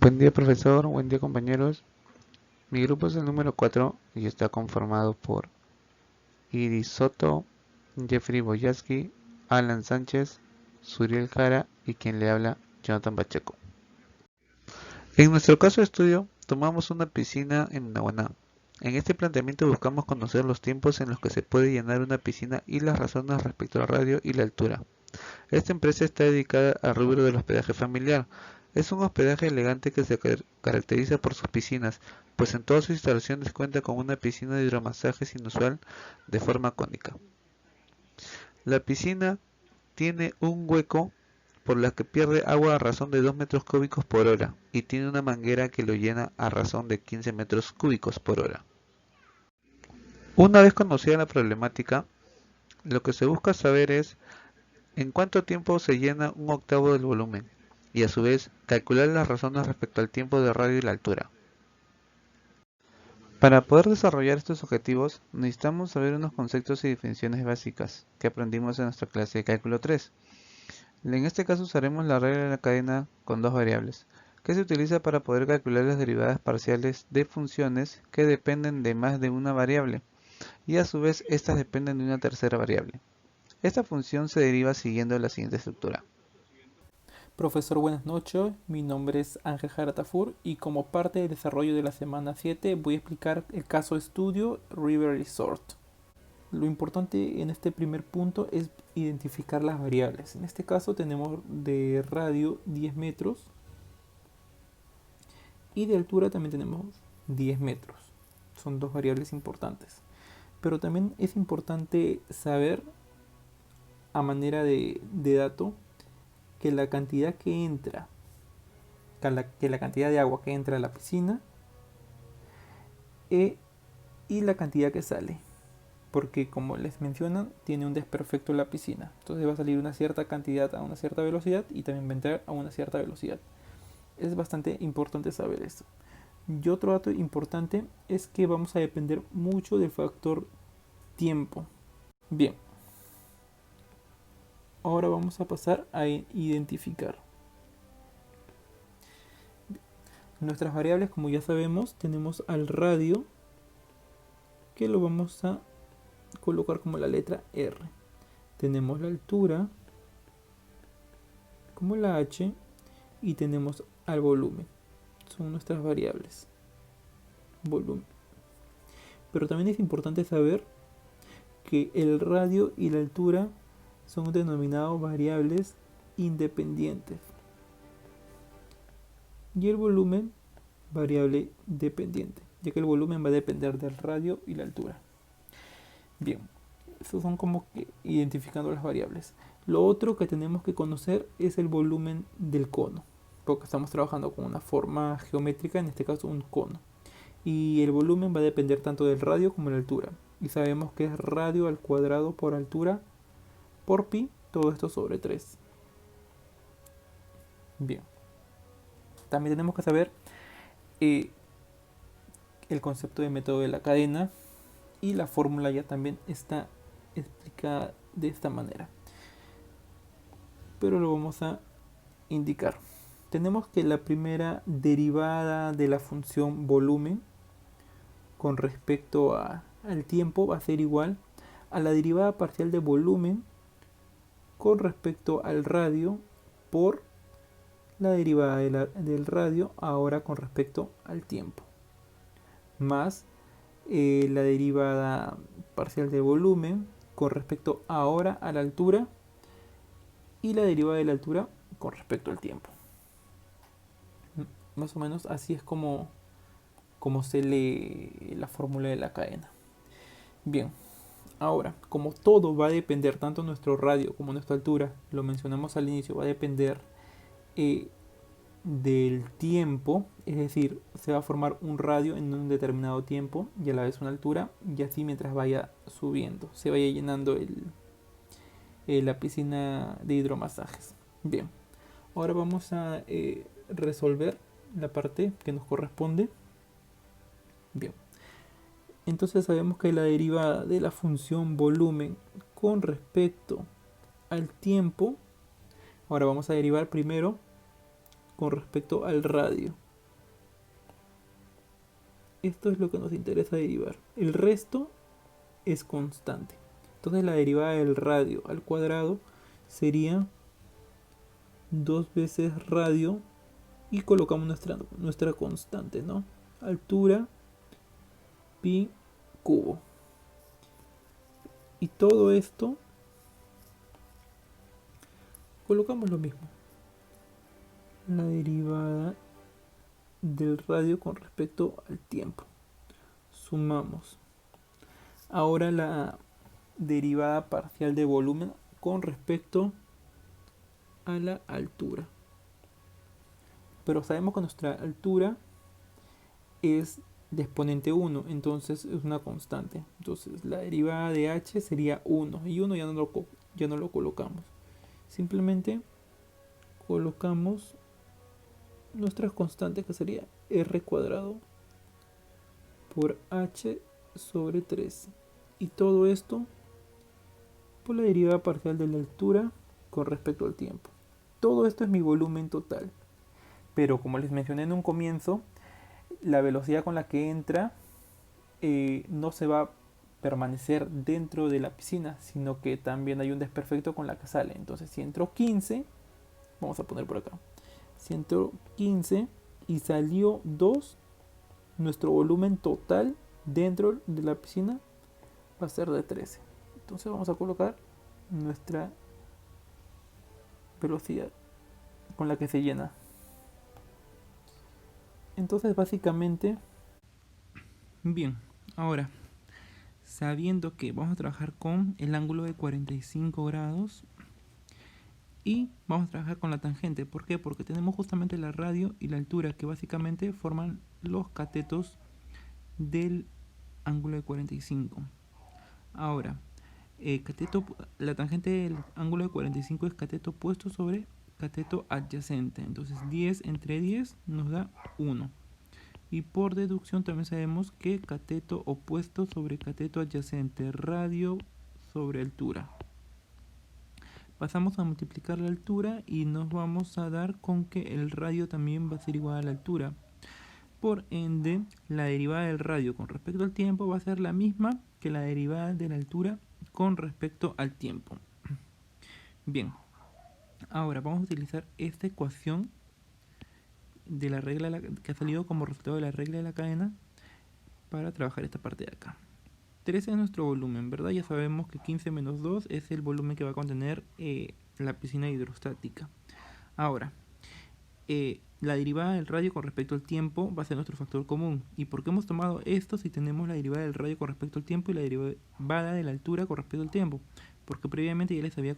Buen día, profesor, buen día, compañeros. Mi grupo es el número 4 y está conformado por Iris Soto, Jeffrey Boyaski, Alan Sánchez, Suriel Jara y quien le habla, Jonathan Pacheco. En nuestro caso de estudio, tomamos una piscina en Naguaná. En este planteamiento buscamos conocer los tiempos en los que se puede llenar una piscina y las razones respecto al radio y la altura. Esta empresa está dedicada al rubro del hospedaje familiar. Es un hospedaje elegante que se caracteriza por sus piscinas, pues en todas sus instalaciones cuenta con una piscina de hidromasajes inusual de forma cónica. La piscina tiene un hueco por la que pierde agua a razón de 2 metros cúbicos por hora y tiene una manguera que lo llena a razón de 15 metros cúbicos por hora. Una vez conocida la problemática, lo que se busca saber es en cuánto tiempo se llena un octavo del volumen y a su vez calcular las razones respecto al tiempo de radio y la altura. Para poder desarrollar estos objetivos necesitamos saber unos conceptos y definiciones básicas que aprendimos en nuestra clase de cálculo 3. En este caso usaremos la regla de la cadena con dos variables, que se utiliza para poder calcular las derivadas parciales de funciones que dependen de más de una variable y a su vez estas dependen de una tercera variable. Esta función se deriva siguiendo la siguiente estructura. Profesor, buenas noches. Mi nombre es Ángel Jaratafur y como parte del desarrollo de la semana 7 voy a explicar el caso de estudio River Resort. Lo importante en este primer punto es identificar las variables. En este caso tenemos de radio 10 metros y de altura también tenemos 10 metros. Son dos variables importantes. Pero también es importante saber a manera de dato que la cantidad que entra, que la cantidad de agua que entra a la piscina y la cantidad que sale. Porque como les mencionan, tiene un desperfecto la piscina. Entonces va a salir una cierta cantidad a una cierta velocidad y también va a entrar a una cierta velocidad. Es bastante importante saber esto. Y otro dato importante es que vamos a depender mucho del factor tiempo. Bien, ahora vamos a pasar a identificar. Nuestras variables, como ya sabemos, tenemos al radio, que lo vamos a colocar como la letra R. Tenemos la altura como la H y tenemos al volumen. Son nuestras variables. Volumen. Pero también es importante saber que el radio y la altura son denominados variables independientes. Y el volumen, variable dependiente, ya que el volumen va a depender del radio y la altura. Bien, esos son como que identificando las variables. Lo otro que tenemos que conocer es el volumen del cono, porque estamos trabajando con una forma geométrica, en este caso un cono. Y el volumen va a depender tanto del radio como de la altura. Y sabemos que es radio al cuadrado por altura por pi, todo esto sobre 3. Bien. También tenemos que saber el concepto de método de la cadena y la fórmula ya también está explicada de esta manera. Pero lo vamos a indicar. Tenemos que la primera derivada de la función volumen con respecto al tiempo va a ser igual a la derivada parcial de volumen con respecto al radio por la derivada del radio ahora con respecto al tiempo, más la derivada parcial de volumen con respecto ahora a la altura y la derivada de la altura con respecto al tiempo. Más o menos así es como se lee la fórmula de la cadena. Bien, ahora, como todo va a depender, tanto nuestro radio como nuestra altura, lo mencionamos al inicio, va a depender del tiempo, es decir, se va a formar un radio en un determinado tiempo y a la vez una altura, y así mientras vaya subiendo, se vaya llenando la piscina de hidromasajes. Bien, ahora vamos a resolver la parte que nos corresponde. Bien, entonces sabemos que la derivada de la función volumen con respecto al tiempo, ahora vamos a derivar primero con respecto al radio. Esto es lo que nos interesa derivar. El resto es constante. Entonces la derivada del radio al cuadrado sería 2 veces radio y colocamos nuestra constante, ¿no? Altura pi cubo. Y todo esto colocamos lo mismo. La derivada del radio con respecto al tiempo. Sumamos. Ahora la derivada parcial de volumen con respecto a la altura. Pero sabemos que nuestra altura es de exponente 1, entonces es una constante. Entonces la derivada de h sería 1 y 1 ya no lo colocamos. Simplemente colocamos nuestras constantes, que sería r cuadrado por h sobre 3. Y todo esto por la derivada parcial de la altura con respecto al tiempo. Todo esto es mi volumen total. Pero como les mencioné en un comienzo, la velocidad con la que entra no se va a permanecer dentro de la piscina, sino que también hay un desperfecto con la que sale. Entonces si entró 15, vamos a poner por acá, si entró 15 y salió 2, nuestro volumen total dentro de la piscina va a ser de 13. Entonces vamos a colocar nuestra velocidad con la que se llena. Entonces básicamente, bien, ahora sabiendo que vamos a trabajar con el ángulo de 45 grados y vamos a trabajar con la tangente. ¿Por qué? Porque tenemos justamente la radio y la altura, que básicamente forman los catetos del ángulo de 45. Ahora, la tangente del ángulo de 45 es cateto opuesto sobre cateto adyacente. Entonces 10 entre 10 nos da 1. Y por deducción también sabemos que cateto opuesto sobre cateto adyacente, radio sobre altura. Pasamos a multiplicar la altura y nos vamos a dar con que el radio también va a ser igual a la altura. Por ende, la derivada del radio con respecto al tiempo va a ser la misma que la derivada de la altura con respecto al tiempo. Bien, ahora vamos a utilizar esta ecuación de la regla que ha salido como resultado de la regla de la cadena para trabajar esta parte de acá. 13 es nuestro volumen, ¿verdad? Ya sabemos que 15 menos 2 es el volumen que va a contener la piscina hidrostática. Ahora, la derivada del radio con respecto al tiempo va a ser nuestro factor común. ¿Y por qué hemos tomado esto si tenemos la derivada del radio con respecto al tiempo y la derivada de la altura con respecto al tiempo? Porque previamente ya les había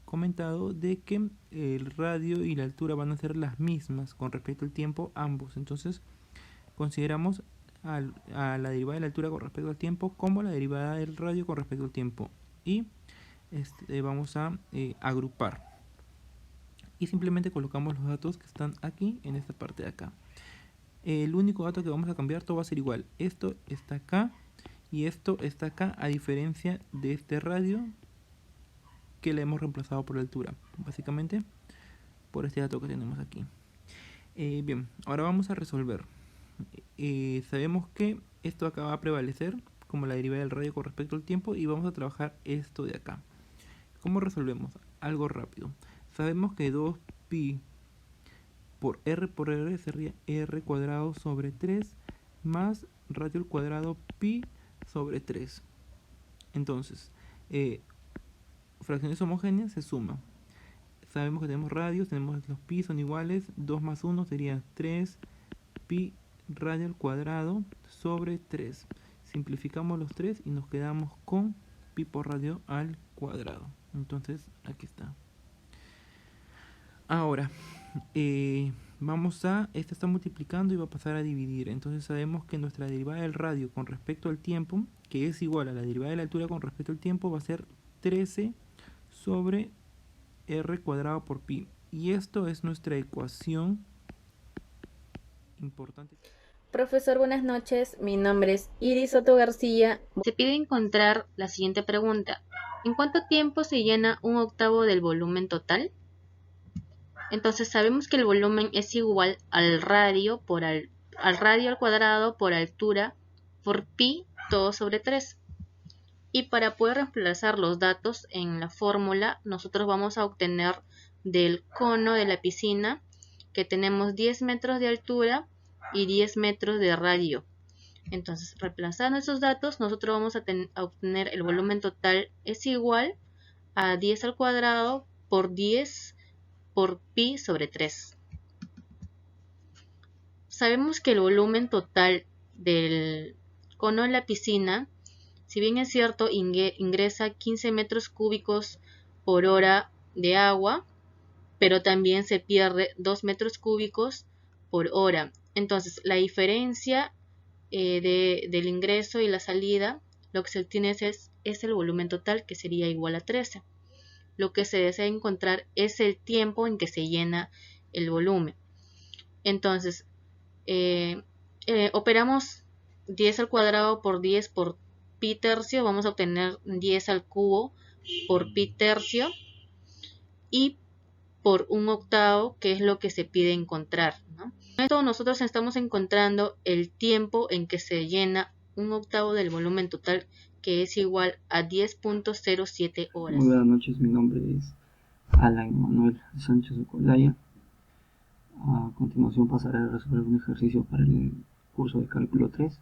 comentado de que el radio y la altura van a ser las mismas con respecto al tiempo ambos. Entonces consideramos a la derivada de la altura con respecto al tiempo como la derivada del radio con respecto al tiempo. Y vamos a agrupar. Y simplemente colocamos los datos que están aquí en esta parte de acá. El único dato que vamos a cambiar, todo va a ser igual. Esto está acá y esto está acá, a diferencia de este radio que le hemos reemplazado por la altura, básicamente por este dato que tenemos aquí. Bien, ahora vamos a resolver. Sabemos que esto acá va a prevalecer como la derivada del radio con respecto al tiempo y vamos a trabajar esto de acá. ¿Cómo resolvemos? Algo rápido. Sabemos que 2pi por r sería r cuadrado sobre 3 más radio al cuadrado pi sobre 3. Entonces, fracciones homogéneas se suman. Sabemos que tenemos radios, tenemos los pi son iguales, 2 más 1 sería 3 pi radio al cuadrado sobre 3. Simplificamos los 3 y nos quedamos con pi por radio al cuadrado. Entonces aquí está. Ahora esta está multiplicando y va a pasar a dividir. Entonces sabemos que nuestra derivada del radio con respecto al tiempo, que es igual a la derivada de la altura con respecto al tiempo, va a ser 13 sobre r cuadrado por pi. Y esto es nuestra ecuación importante. Profesor, buenas noches. Mi nombre es Iris Soto García. Se pide encontrar la siguiente pregunta. ¿En cuánto tiempo se llena un octavo del volumen total? Entonces sabemos que el volumen es igual al radio por al radio al cuadrado por altura por pi todo sobre 3. Y para poder reemplazar los datos en la fórmula, nosotros vamos a obtener del cono de la piscina que tenemos 10 metros de altura y 10 metros de radio. Entonces, reemplazando esos datos, nosotros vamos a obtener el volumen total es igual a 10 al cuadrado por 10 por pi sobre 3. Sabemos que el volumen total del cono de la piscina, si bien es cierto, ingresa 15 metros cúbicos por hora de agua, pero también se pierde 2 metros cúbicos por hora. Entonces, la diferencia del ingreso y la salida, lo que se obtiene es el volumen total, que sería igual a 13. Lo que se desea encontrar es el tiempo en que se llena el volumen. Entonces, operamos 10 al cuadrado por 10 por pi tercio, vamos a obtener 10 al cubo por pi tercio y por un octavo, que es lo que se pide encontrar, ¿no? Esto nosotros estamos encontrando el tiempo en que se llena un octavo del volumen total, que es igual a 10.07 horas. Muy buenas noches, mi nombre es Alan Manuel Sánchez Ocolaya. A continuación pasaré a resolver un ejercicio para el curso de cálculo 3.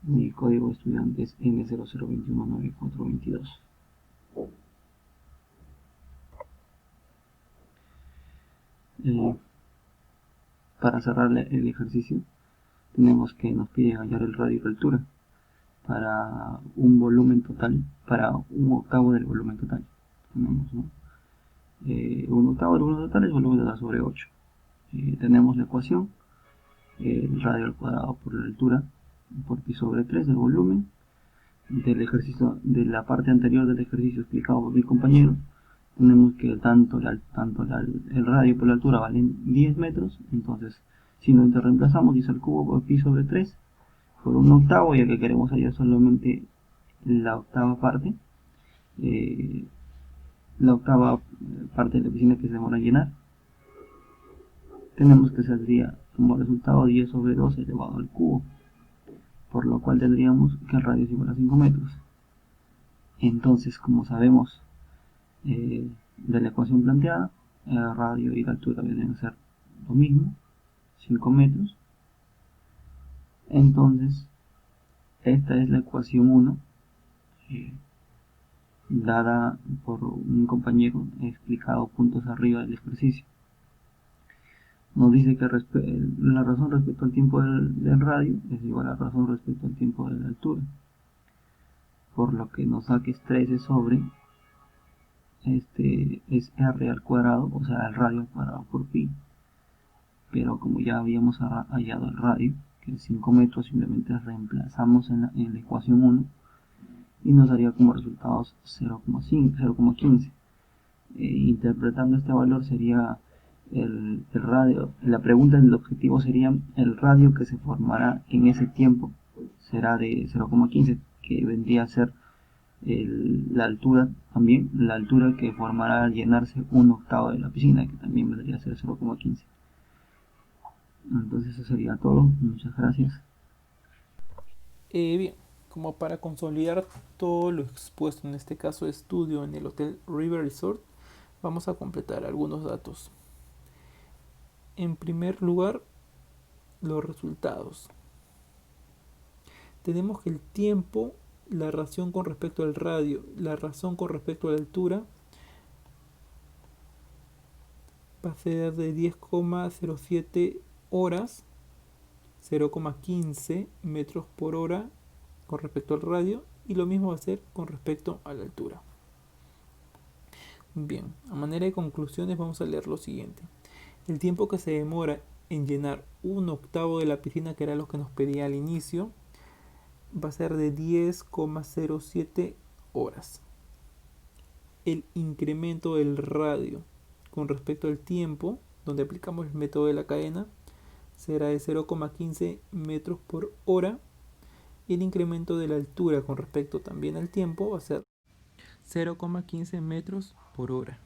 Mi código de estudiante es N002194222. Para cerrar el ejercicio, tenemos que nos pide hallar el radio y la altura para un volumen total, para un octavo del volumen total. Tenemos, ¿no? Un octavo del volumen total es volumen total sobre 8. Tenemos la ecuación, el radio al cuadrado por la altura por pi sobre 3 del volumen del ejercicio, de la parte anterior del ejercicio explicado por mi compañero. Tenemos que tanto el radio por la altura valen 10 metros, entonces si nos reemplazamos 10 al cubo por pi sobre 3 por un octavo, ya que queremos hallar solamente la octava parte, de la piscina que se demora en llenar, tenemos que saldría como resultado 10 sobre 2 elevado al cubo, por lo cual tendríamos que el radio es igual a 5 metros. Entonces, como sabemos de la ecuación planteada, el radio y la altura deben ser lo mismo, 5 metros. Entonces, esta es la ecuación 1, dada por un compañero, explicado puntos arriba del ejercicio. Nos dice que la razón respecto al tiempo del radio es igual a la razón respecto al tiempo de la altura, por lo que nos da que es 13 sobre es r al cuadrado, o sea el radio al cuadrado por pi. Pero como ya habíamos hallado el radio, que es 5 metros, simplemente reemplazamos en la ecuación 1 y nos daría como resultados 0,15. Interpretando este valor sería el radio. La pregunta del objetivo sería el radio que se formará en ese tiempo será de 0,15, que vendría a ser la altura, también la altura que formará al llenarse un octavo de la piscina, que también vendría a ser 0,15. Entonces eso sería todo. Muchas gracias. Bien, como para consolidar todo lo expuesto en este caso de estudio en el Hotel River Resort, vamos a completar algunos datos. En primer lugar, los resultados. Tenemos que el tiempo, la razón con respecto al radio, la razón con respecto a la altura, va a ser de 10,07 horas, 0,15 metros por hora con respecto al radio, y lo mismo va a ser con respecto a la altura. Bien, a manera de conclusiones vamos a leer lo siguiente. El tiempo que se demora en llenar un octavo de la piscina, que era lo que nos pedía al inicio, va a ser de 10,07 horas. El incremento del radio con respecto al tiempo, donde aplicamos el método de la cadena, será de 0,15 metros por hora. Y el incremento de la altura con respecto también al tiempo va a ser 0,15 metros por hora.